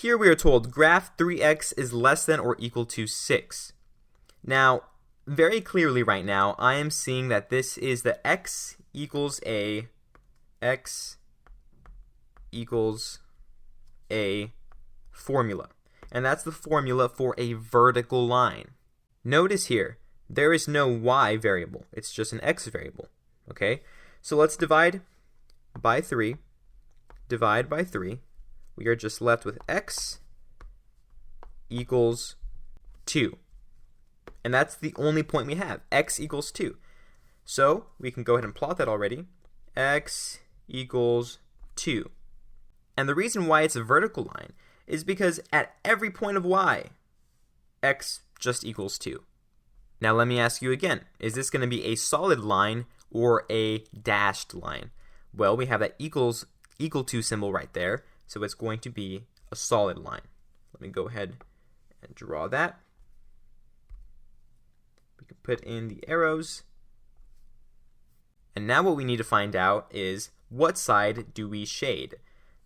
Here we are told graph 3x is less than or equal to 6. Now, very clearly right now, I am seeing that this is the x equals a formula. And that's the formula for a vertical line. Notice here, there is no y variable. It's just an x variable. Okay? So let's divide by 3. Divide by 3. We are just left with x equals 2. And that's the only point we have. X equals 2. So we can go ahead and plot that already. X equals 2. And the reason why it's a vertical line is because at every point of y, x just equals 2. Now let me ask you again, is this going to be a solid line or a dashed line? Well, we have that equal to symbol right there, so it's going to be a solid line. Let me go ahead and draw that. We can put in the arrows. And now what we need to find out is what side do we shade?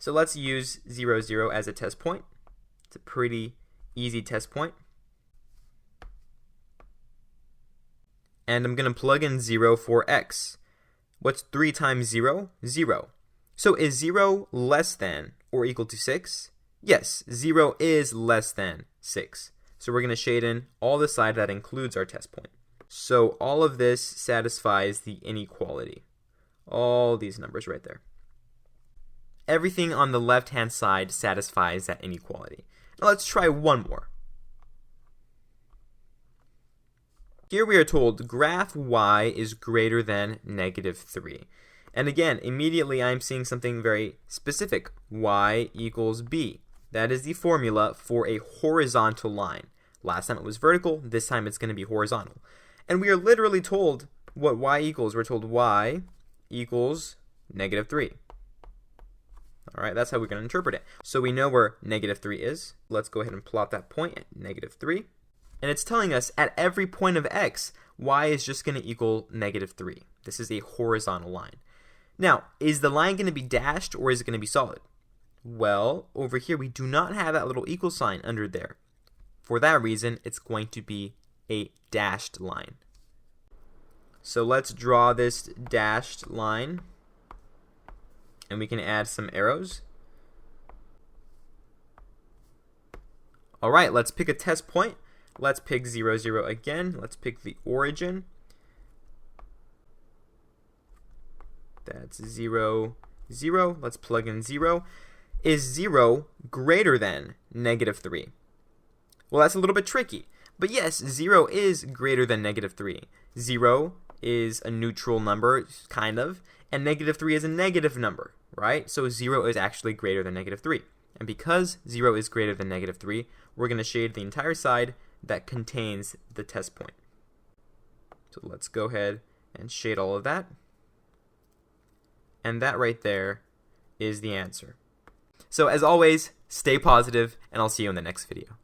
So let's use 0, 0 as a test point. It's a pretty easy test point. And I'm going to plug in 0 for x. What's 3 times 0? 0. So is 0 less than or equal to 6? Yes, 0 is less than 6. So we're going to shade in all the side that includes our test point. So all of this satisfies the inequality. All these numbers right there. Everything on the left-hand side satisfies that inequality. Now let's try one more. Here we are told graph y is greater than -3. And again, immediately I'm seeing something very specific. Y equals b. That is the formula for a horizontal line. Last time it was vertical, this time it's going to be horizontal. And we are literally told what y equals. We're told y equals -3. Alright, that's how we're going to interpret it. So we know where -3 is. Let's go ahead and plot that point at -3. And it's telling us at every point of x, y is just going to equal -3. This is a horizontal line. Now, is the line going to be dashed or is it going to be solid? Well, over here we do not have that little equal sign under there. For that reason, it's going to be a dashed line. So let's draw this dashed line. And we can add some arrows. Alright, let's pick a test point. Let's pick 0, 0 again. Let's pick the origin. That's 0, 0. Let's plug in 0. Is 0 greater than -3? Well, that's a little bit tricky. But yes, 0 is greater than -3. 0 is a neutral number, kind of, and -3 is a negative number, right? So 0 is actually greater than -3. And because 0 is greater than -3, we're going to shade the entire side that contains the test point. So let's go ahead and shade all of that. And that right there is the answer. So as always, stay positive, and I'll see you in the next video.